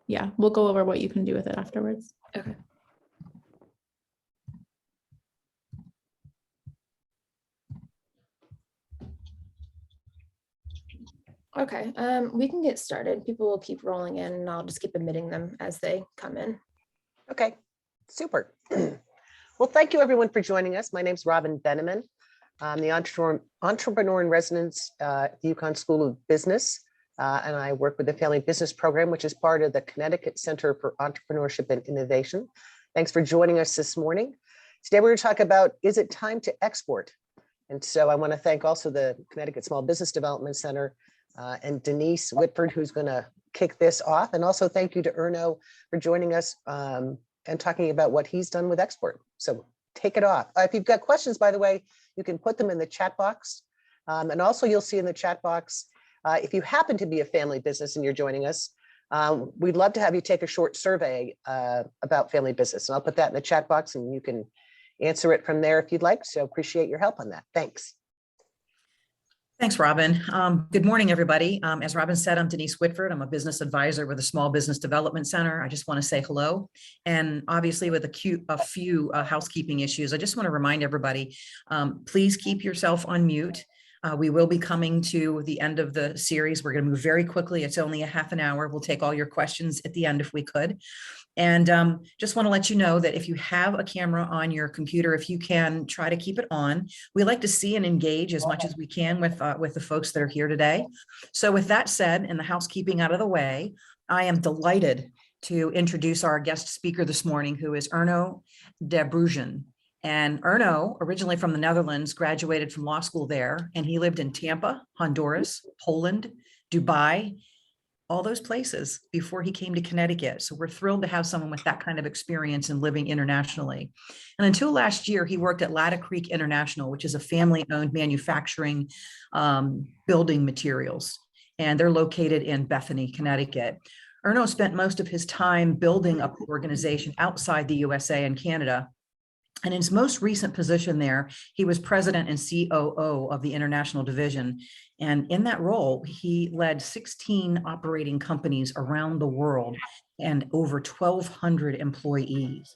Yeah, we'll go over what you can do with it afterwards. Okay. Okay, we can get started. People will keep rolling in and I'll just keep admitting them as they come in. Okay, super. Well, thank you everyone for joining us. My name's Robin Benneman. I'm the entrepreneur in residence at the UConn School of Business. And I work with the Family Business Program, which is part of the Connecticut Center for Entrepreneurship and Innovation. Thanks for joining us this morning. Today we're going to talk about, is it time to export? And so I want to thank also the Connecticut Small Business Development Center and Denise Whitford, who's going to kick this off. And also thank you to Erno for joining us and talking about what he's done with export. So take it off. If you've got questions, by the way, you can put them in the chat box. And also you'll see in the chat box, if you happen to be a family business and you're joining us, we'd love to have you take a short survey about family business. And I'll put that in the chat box and you can answer it from there if you'd like. So appreciate your help on that. Thanks. Thanks, Robin. Good morning, everybody. As Robin said, I'm Denise Whitford. I'm a business advisor with the Small Business Development Center. I just want to say hello. And obviously with a few housekeeping issues, I just want to remind everybody, please keep yourself on mute. We will be coming to the end of the series. We're going to move very quickly. It's only a half an hour. We'll take all your questions at the end if we could. And just want to let you know that if you have a camera on your computer, if you can try to keep it on, we like to see and engage as much as we can with the folks that are here today. So with that said, and the housekeeping out of the way, I am delighted to introduce our guest speaker this morning, who is Erno de Brunjo. And Erno, originally from the Netherlands, graduated from law school there, and he lived in Tampa, Honduras, Poland, Dubai, all those places before he came to Connecticut. So we're thrilled to have someone with that kind of experience in living internationally. And until last year, he worked at Latta Creek International, which is a family-owned manufacturing building materials. And they're located in Bethany, Connecticut. Erno spent most of his time building up the organization outside the USA and Canada. And in his most recent position there, he was president and COO of the international division. And in that role, he led 16 operating companies around the world and over 1,200 employees.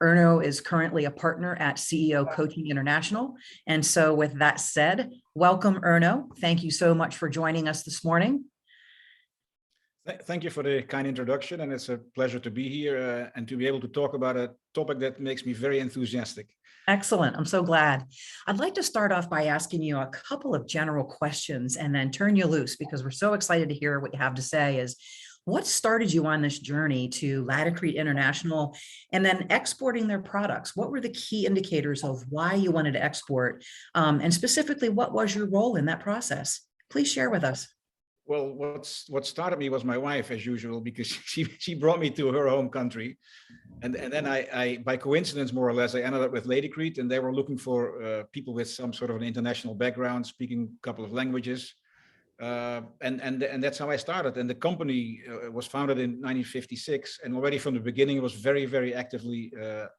Erno is currently a partner at CEO Coaching International. And so with that said, welcome, Erno. Thank you so much for joining us this morning. Thank you for the kind introduction, and it's a pleasure to be here and to be able to talk about a topic that makes me very enthusiastic. Excellent. I'm so glad. I'd like to start off by asking you a couple of general questions and then turn you loose, because we're so excited to hear what you have to say. Is what started you on this journey to Latta Creek International and then exporting their products? What were the key indicators of why you wanted to export? And specifically, what was your role in that process? Please share with us. Well, what started me was my wife, as usual, because she brought me to her home country. And then I, by coincidence, more or less, I ended up with Latta Creek, and they were looking for people with some sort of an international background, speaking a couple of languages. And that's how I started. And the company was founded in 1956. And already from the beginning, it was very, very actively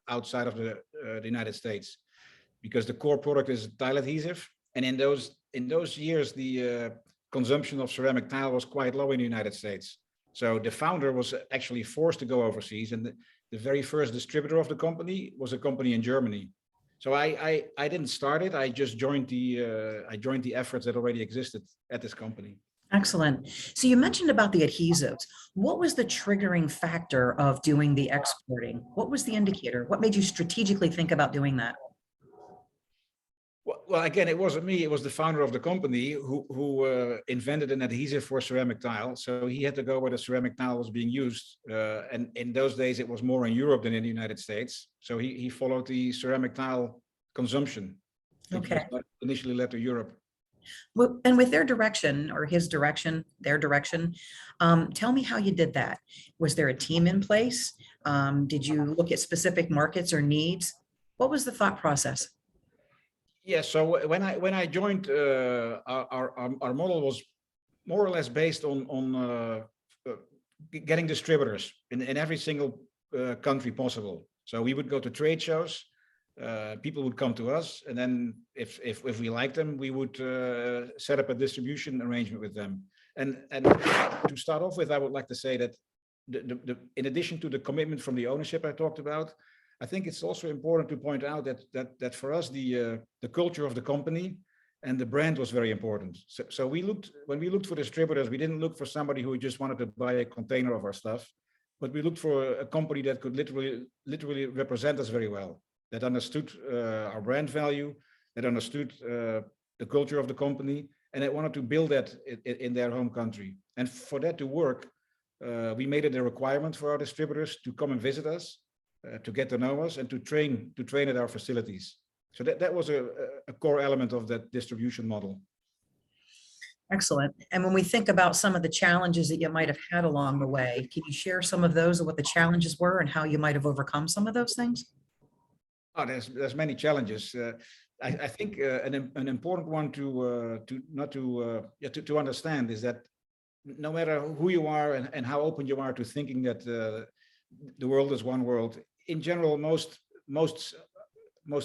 outside of the United States, because the core product is tile adhesive. And in those years, the consumption of ceramic tile was quite low in the United States. So the founder was actually forced to go overseas, and the very first distributor of the company was a company in Germany. So I didn't start it. I just joined the efforts that already existed at this company. Excellent. So you mentioned about the adhesives. What was the triggering factor of doing the exporting? What was the indicator? What made you strategically think about doing that? Well, again, it wasn't me. It was the founder of the company who invented an adhesive for ceramic tile. So he had to go where the ceramic tile was being used. And in those days, it was more in Europe than in the United States. So he followed the ceramic tile consumption. Okay. Initially led to Europe. Well, and with their direction, or his direction, their direction, tell me how you did that. Was there a team in place? Did you look at specific markets or needs? What was the thought process? Yeah, so when I joined, our model was more or less based on getting distributors in every single country possible. So we would go to trade shows, people would come to us, and then if we liked them, we would set up a distribution arrangement with them. And to start off with, I would like to say that in addition to the commitment from the ownership I talked about, I think it's also important to point out that for us, the culture of the company and the brand was very important. So when we looked for distributors, we didn't look for somebody who just wanted to buy a container of our stuff, but we looked for a company that could literally represent us very well, that understood our brand value, that understood the culture of the company, and that wanted to build that in their home country. And for that to work, we made it a requirement for our distributors to come and visit us, to get to know us, and to train at our facilities. So that was a core element of that distribution model. Excellent. And when we think about some of the challenges that you might have had along the way, can you share some of those and what the challenges were and how you might have overcome some of those things? Oh, there's many challenges. I think an important one to understand is that no matter who you are and how open you are to thinking that the world is one world, in general, most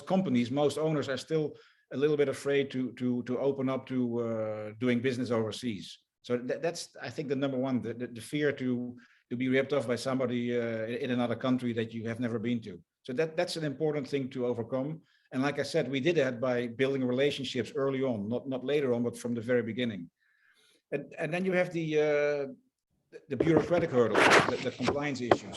companies, most owners are still a little bit afraid to open up to doing business overseas. So that's, I think, the number one, the fear to be ripped off by somebody in another country that you have never been to. So that's an important thing to overcome. And like I said, we did that by building relationships early on, not later on, but from the very beginning. And then you have the bureaucratic hurdles, the compliance issues.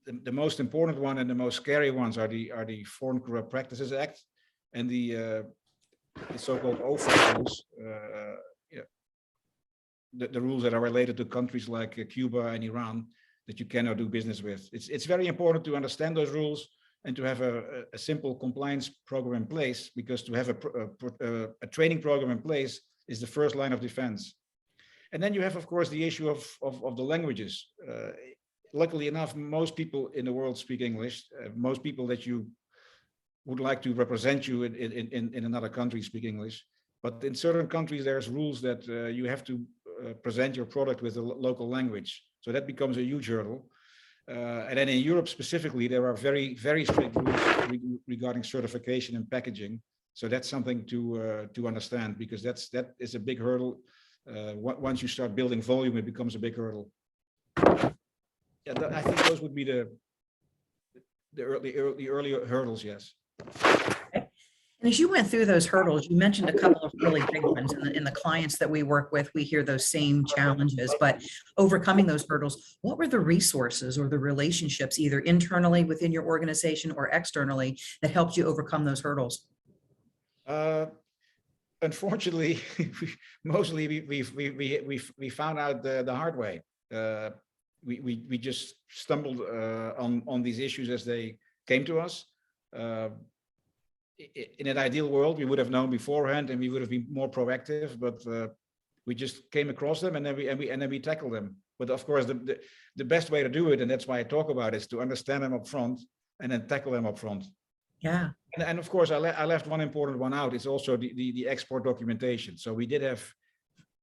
The most important one and the most scary ones are the Foreign Corrupt Practices Act and the so-called OFAC rules, the rules that are related to countries like Cuba and Iran that you cannot do business with. It's very important to understand those rules and to have a simple compliance program in place, because to have a training program in place is the first line of defense. And then you have, of course, the issue of the languages. Luckily enough, most people in the world speak English. Most people that you would like to represent you in another country speak English. But in certain countries, there's rules that you have to present your product with a local language. So that becomes a huge hurdle. And then in Europe specifically, there are very, very strict rules regarding certification and packaging. So that's something to understand, because that is a big hurdle. Once you start building volume, it becomes a big hurdle. Yeah, I think those would be the earlier hurdles, yes. And as you went through those hurdles, you mentioned a couple of really big ones. In the clients that we work with, we hear those same challenges, but overcoming those hurdles, what were the resources or the relationships, either internally within your organization or externally, that helped you overcome those hurdles? Unfortunately, mostly we found out the hard way. We just stumbled on these issues as they came to us. In an ideal world, we would have known beforehand and we would have been more proactive, but we just came across them and then we tackled them. But of course, the best way to do it, and that's why I talk about it, is to understand them up front and then tackle them up front. Yeah. And of course, I left one important one out. It's also the export documentation. So we did have,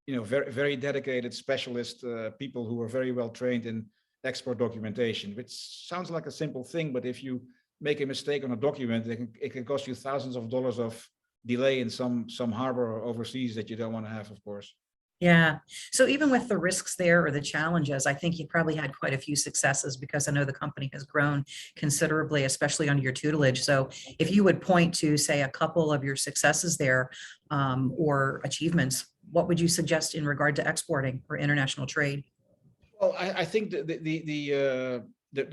very, very dedicated specialist people who were very well trained in export documentation, which sounds like a simple thing, but if you make a mistake on a document, it can cost you thousands of dollars of delay in some harbor overseas that you don't want to have, of course. Yeah. So even with the risks there or the challenges, I think you probably had quite a few successes, because I know the company has grown considerably, especially under your tutelage. So if you would point to, say, a couple of your successes there or achievements, what would you suggest in regard to exporting or international trade? Well, I think the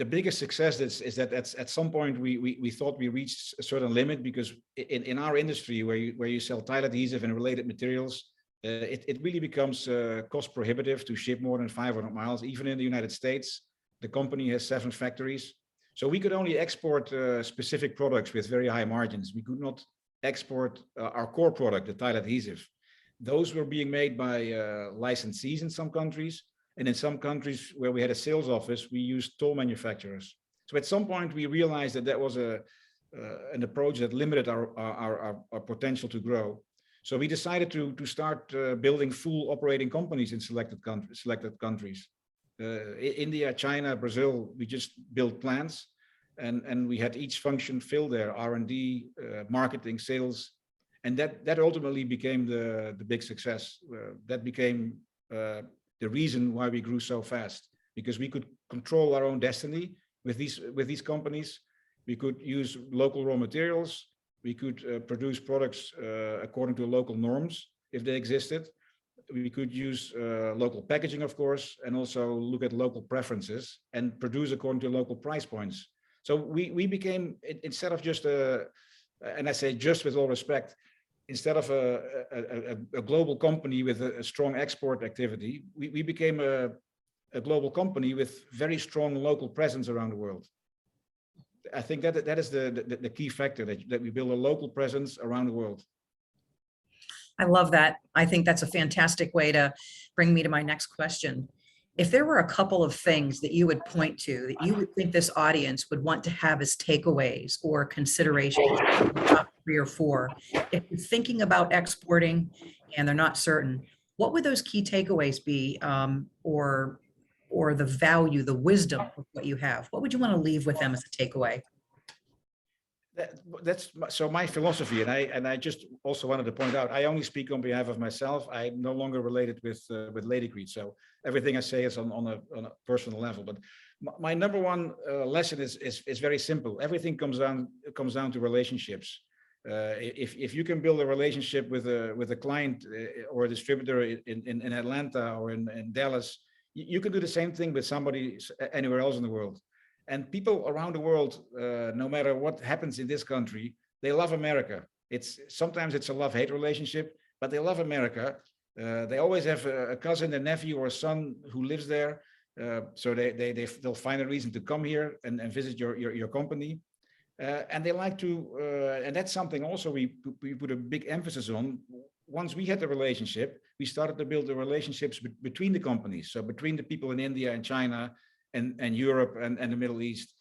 biggest success is that at some point we thought we reached a certain limit, because in our industry where you sell tile adhesive and related materials, it really becomes cost prohibitive to ship more than 500 miles. Even in the United States, the company has 7 factories. So we could only export specific products with very high margins. We could not export our core product, the tile adhesive. Those were being made by licensees in some countries. And in some countries where we had a sales office, we used toll manufacturers. So at some point, we realized that was an approach that limited our potential to grow. So we decided to start building full operating companies in selected countries. India, China, Brazil, we just built plants, and we had each function fill there: R&D, marketing, sales. And that ultimately became the big success. That became the reason why we grew so fast, because we could control our own destiny with these companies. We could use local raw materials. We could produce products according to local norms if they existed. We could use local packaging, of course, and also look at local preferences and produce according to local price points. So we became, instead of just and I say just with all respect, instead of a global company with a strong export activity, we became a global company with very strong local presence around the world. I think that is the key factor, that we build a local presence around the world. I love that. I think that's a fantastic way to bring me to my next question. If there were a couple of things that you would point to that you would think this audience would want to have as takeaways or considerations, top 3 or 4, if you're thinking about exporting and they're not certain, what would those key takeaways be, or the value, the wisdom of what you have? What would you want to leave with them as a takeaway? That's so my philosophy, and I just also wanted to point out, I only speak on behalf of myself. I'm no longer related with Lady Creed, so everything I say is on a personal level. But my number one lesson is very simple. Everything comes down to relationships. If you can build a relationship with a client or a distributor in Atlanta or in Dallas, you can do the same thing with somebody anywhere else in the world. And people around the world, no matter what happens in this country, they love America. Sometimes it's a love-hate relationship, but they love America. They always have a cousin, a nephew, or a son who lives there, so they'll find a reason to come here and visit your company. And they like to, and that's something also we put a big emphasis on. Once we had the relationship, we started to build the relationships between the companies, so between the people in India and China, and Europe and the Middle East,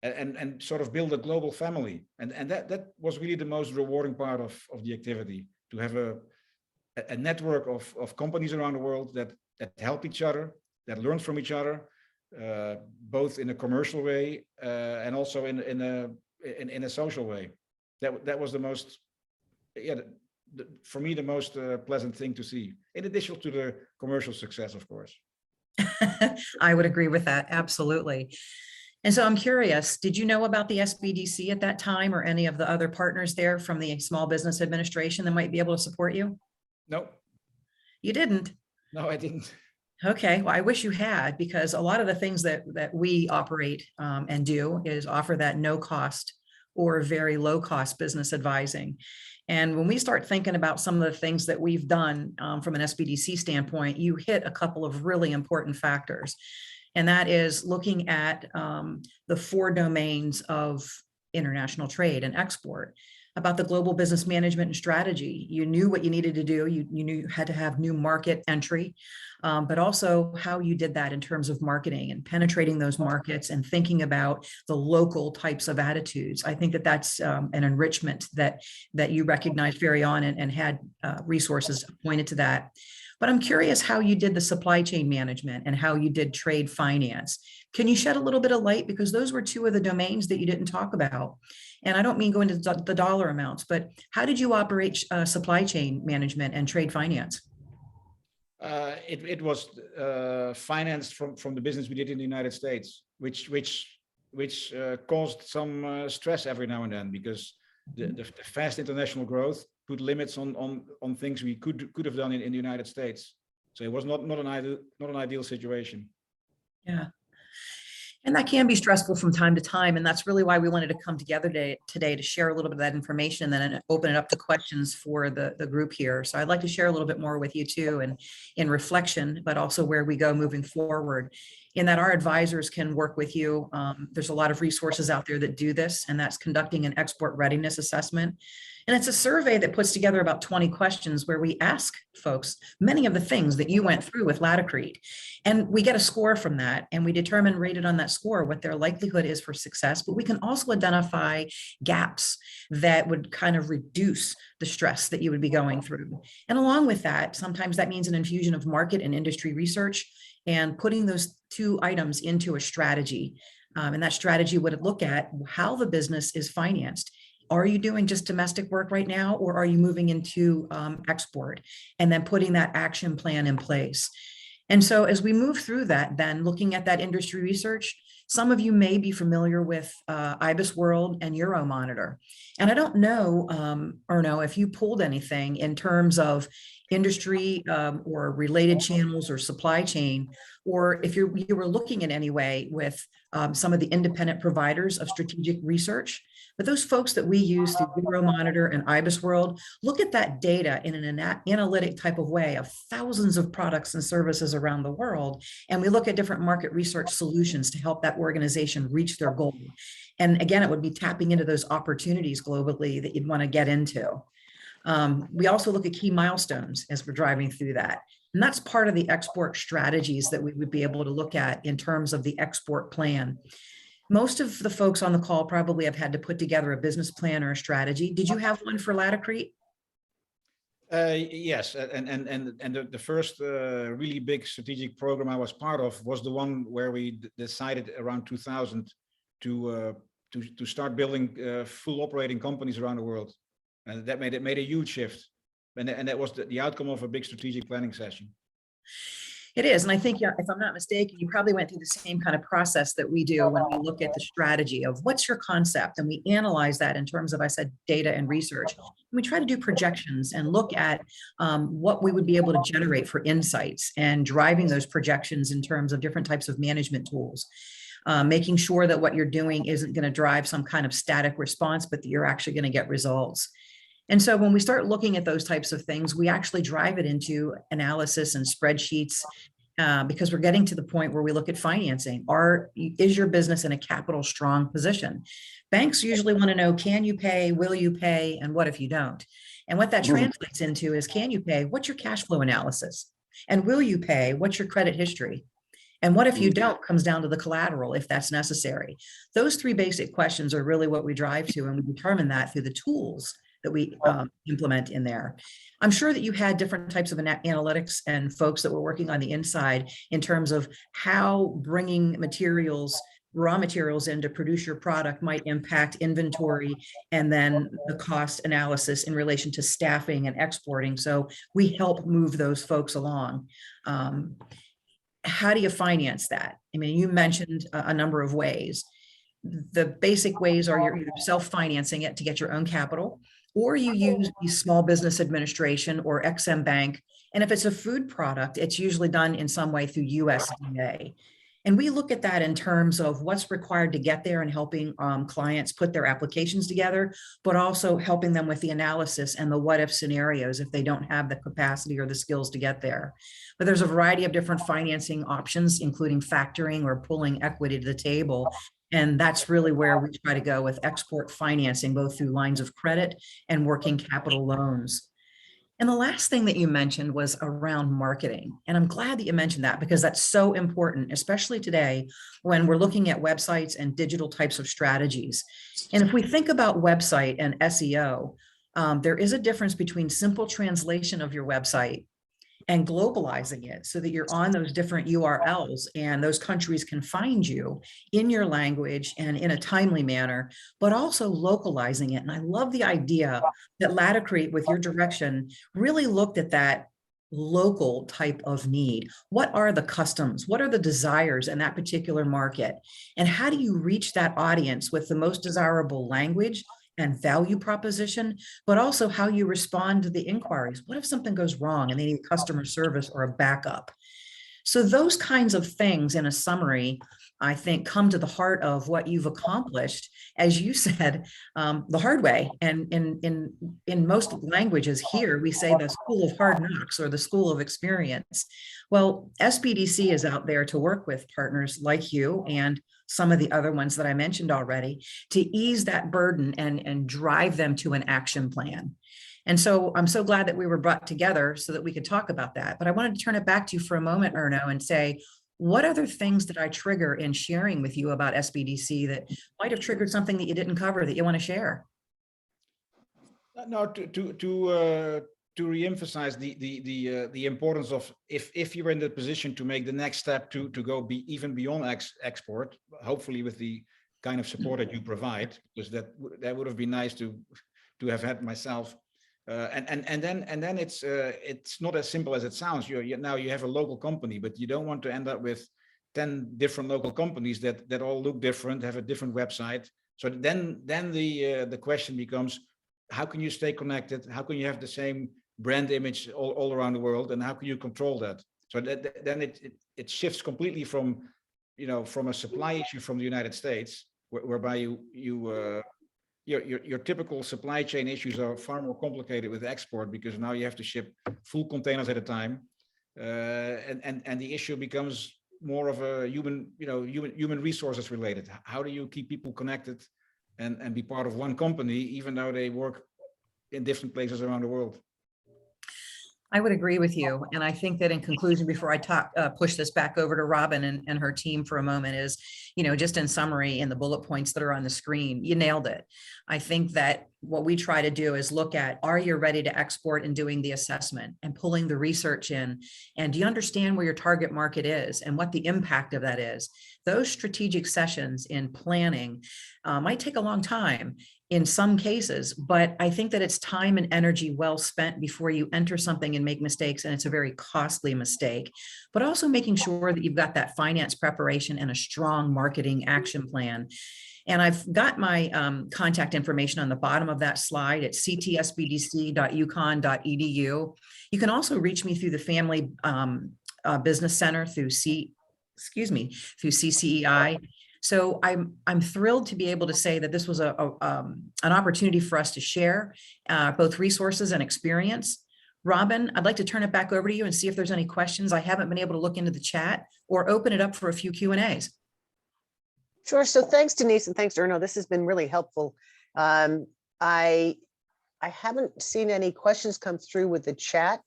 and sort of build a global family. And that was really the most rewarding part of the activity, to have a network of companies around the world that help each other, that learn from each other, both in a commercial way and also in a social way. That was the most, for me, the most pleasant thing to see, in addition to the commercial success, of course. I would agree with that. Absolutely. And so I'm curious, did you know about the SBDC at that time, or any of the other partners there from the Small Business Administration that might be able to support you? No. You didn't? No, I didn't. Okay. Well, I wish you had, because a lot of the things that we operate and do is offer that no cost or very low cost business advising. And when we start thinking about some of the things that we've done from an SBDC standpoint, you hit a couple of really important factors. And that is looking at the 4 domains of international trade and export, about the global business management and strategy. You knew what you needed to do. You knew you had to have new market entry, but also how you did that in terms of marketing and penetrating those markets and thinking about the local types of attitudes. I think that that's an enrichment that you recognized very on and had resources pointed to that. But I'm curious how you did the supply chain management and how you did trade finance. Can you shed a little bit of light? Because those were 2 of the domains that you didn't talk about. And I don't mean go into the dollar amounts, but how did you operate supply chain management and trade finance? It was financed from the business we did in the United States, which caused some stress every now and then, because the fast international growth put limits on things we could have done in the United States. So it was not an ideal situation. Yeah. And that can be stressful from time to time. And that's really why we wanted to come together today to share a little bit of that information, and then open it up to questions for the group here. So I'd like to share a little bit more with you too, and in reflection, but also where we go moving forward, in that our advisors can work with you. There's a lot of resources out there that do this, and that's conducting an export readiness assessment. And it's a survey that puts together about 20 questions where we ask folks many of the things that you went through with Latacrete. And we get a score from that, and we determine, rated on that score, what their likelihood is for success. But we can also identify gaps that would kind of reduce the stress that you would be going through. And along with that, sometimes that means an infusion of market and industry research, and putting those 2 items into a strategy. And that strategy would look at how the business is financed Are you doing just domestic work right now, or are you moving into export and then putting that action plan in place? And so as we move through that, then looking at that industry research, some of you may be familiar with IBIS World and Euromonitor. And I don't know, Erno, if you pulled anything in terms of industry or related channels or supply chain, or if you were looking in any way with some of the independent providers of strategic research. But those folks that we use through Euromonitor and IBIS World look at that data in an analytic type of way of thousands of products and services around the world. And we look at different market research solutions to help that organization reach their goal. And again, it would be tapping into those opportunities globally that you'd want to get into. We also look at key milestones as we're driving through that. And that's part of the export strategies that we would be able to look at in terms of the export plan. Most of the folks on the call probably have had to put together a business plan or a strategy. Did you have one for Laticrete? Yes, and the first really big strategic program I was part of was the one where we decided around 2000 to start building full operating companies around the world, and that made a huge shift, and that was the outcome of a big strategic planning session. It is. And I think, yeah, if I'm not mistaken, you probably went through the same kind of process that we do when we look at the strategy of what's your concept. And we analyze that in terms of, I said, data and research. And we try to do projections and look at what we would be able to generate for insights and driving those projections in terms of different types of management tools. Making sure that what you're doing isn't going to drive some kind of static response, but that you're actually going to get results. And so when we start looking at those types of things, we actually drive it into analysis and spreadsheets because we're getting to the point where we look at financing. Is your business in a capital strong position? Banks usually want to know, can you pay, will you pay, and what if you don't? And what that translates into is, can you pay? What's your cash flow analysis? And will you pay? What's your credit history? And what if you don't comes down to the collateral if that's necessary. Those three basic questions are really what we drive to, and we determine that through the tools that we implement in there. I'm sure that you had different types of analytics and folks that were working on the inside in terms of how bringing raw materials in to produce your product might impact inventory and then the cost analysis in relation to staffing and exporting. So we help move those folks along. How do you finance that? I mean, you mentioned a number of ways. The basic ways are you're either self-financing it to get your own capital, or you use the Small Business Administration or XM Bank. And if it's a food product, it's usually done in some way through USDA. And we look at that in terms of what's required to get there and helping clients put their applications together, but also helping them with the analysis and the what if scenarios if they don't have the capacity or the skills to get there. But there's a variety of different financing options, including factoring or pulling equity to the table. And that's really where we try to go with export financing, both through lines of credit and working capital loans. And the last thing that you mentioned was around marketing. And I'm glad that you mentioned that because that's so important, especially today when we're looking at websites and digital types of strategies. And if we think about website and SEO, there is a difference between simple translation of your website and globalizing it so that you're on those different URLs and those countries can find you in your language and in a timely manner, but also localizing it. And I love the idea that Laticrete, with your direction, really looked at that local type of need. What are the customs? What are the desires in that particular market? And how do you reach that audience with the most desirable language and value proposition, but also how you respond to the inquiries? What if something goes wrong and they need customer service or a backup? So those kinds of things in a summary, I think, come to the heart of what you've accomplished, as you said, the hard way. And in most languages here, we say the school of hard knocks or the school of experience. Well, SBDC is out there to work with partners like you and some of the other ones that I mentioned already to ease that burden and drive them to an action plan. And so I'm so glad that we were brought together so that we could talk about that. But I wanted to turn it back to you for a moment, Erno, and say, what other things did I trigger in sharing with you about SBDC that might have triggered something that you didn't cover that you want to share? No, to reemphasize the importance of if you're in the position to make the next step to go even beyond export, hopefully with the kind of support that you provide, because that would have been nice to have had myself. And then it's not as simple as it sounds. Now you have a local company, but you don't want to end up with 10 different local companies that all look different, have a different website. So then the question becomes, how can you stay connected? How can you have the same brand image all around the world, and how can you control that? So then it shifts completely from a supply issue from the United States, whereby your typical supply chain issues are far more complicated with export, because now you have to ship full containers at a time, and the issue becomes more of a human resources related. How do you keep people connected and be part of one company, even though they work in different places around the world? I would agree with you. And I think that in conclusion, before I push this back over to Robin and her team for a moment, is, just in summary, in the bullet points that are on the screen, you nailed it. I think that what we try to do is look at, are you ready to export, and doing the assessment and pulling the research in? And do you understand where your target market is and what the impact of that is? Those strategic sessions in planning might take a long time in some cases, but I think that it's time and energy well spent before you enter something and make mistakes, and it's a very costly mistake, but also making sure that you've got that finance preparation and a strong marketing action plan. And I've got my contact information on the bottom of that slide at ctsbdc.uconn.edu. You can also reach me through the Family Business Center through CCEI. So I'm thrilled to be able to say that this was an opportunity for us to share both resources and experience. Robin, I'd like to turn it back over to you and see if there's any questions. I haven't been able to look into the chat, or open it up for a few Q&As. Sure. So thanks, Denise, and thanks, Erno. This has been really helpful. I haven't seen any questions come through with the chat.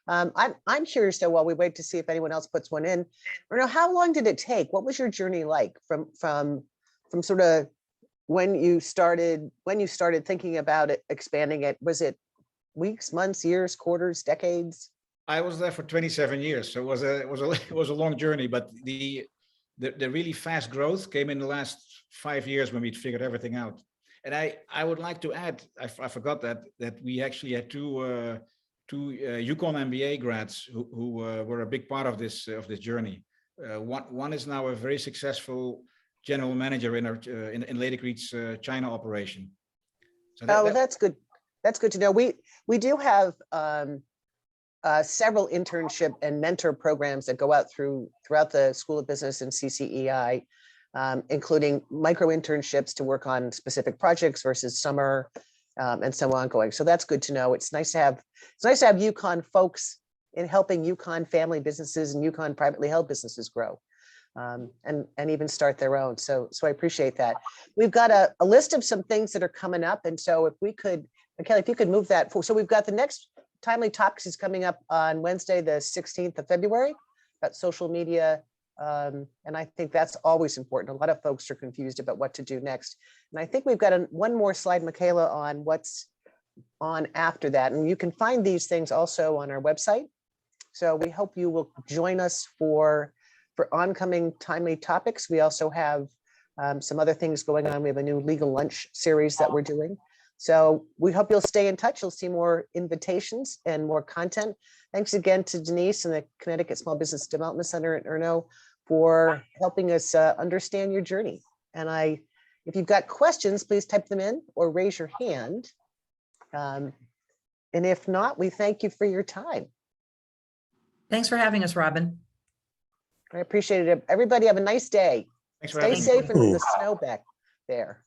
I'm curious though, while we wait to see if anyone else puts one in, Erno, how long did it take? What was your journey like from sort of when you started thinking about it, expanding it? Was it weeks, months, years, quarters, decades? I was there for 27 years, so it was a long journey. But the really fast growth came in the last 5 years when we figured everything out. And I would like to add, I forgot that we actually had two UConn MBA grads who were a big part of this journey. One is now a very successful general manager in Lady Creek's China operation. So that's good. That's good to know. We do have several internship and mentor programs that go out throughout the School of Business and CCEI, including micro internships to work on specific projects versus summer and so ongoing. So that's good to know. It's nice to have UConn folks in helping UConn family businesses and UConn privately held businesses grow and even start their own. So I appreciate that. We've got a list of some things that are coming up. And so if we could, Kelly, if you could move that forward. So we've got the next Timely Topics is coming up on Wednesday, the 16th of February, about social media. And I think that's always important. A lot of folks are confused about what to do next. And I think we've got one more slide, Michaela, on what's on after that. And you can find these things also on our website. So we hope you will join us for oncoming Timely Topics. We also have some other things going on. We have a new legal lunch series that we're doing. So we hope you'll stay in touch. You'll see more invitations and more content. Thanks again to Denise and the Connecticut Small Business Development Center at Erno for helping us understand your journey. And if you've got questions, please type them in or raise your hand. And if not, we thank you for your time. Thanks for having us, Robin. I appreciate it. Everybody have a nice day. Thanks for Stay having me. safe in the snow back there.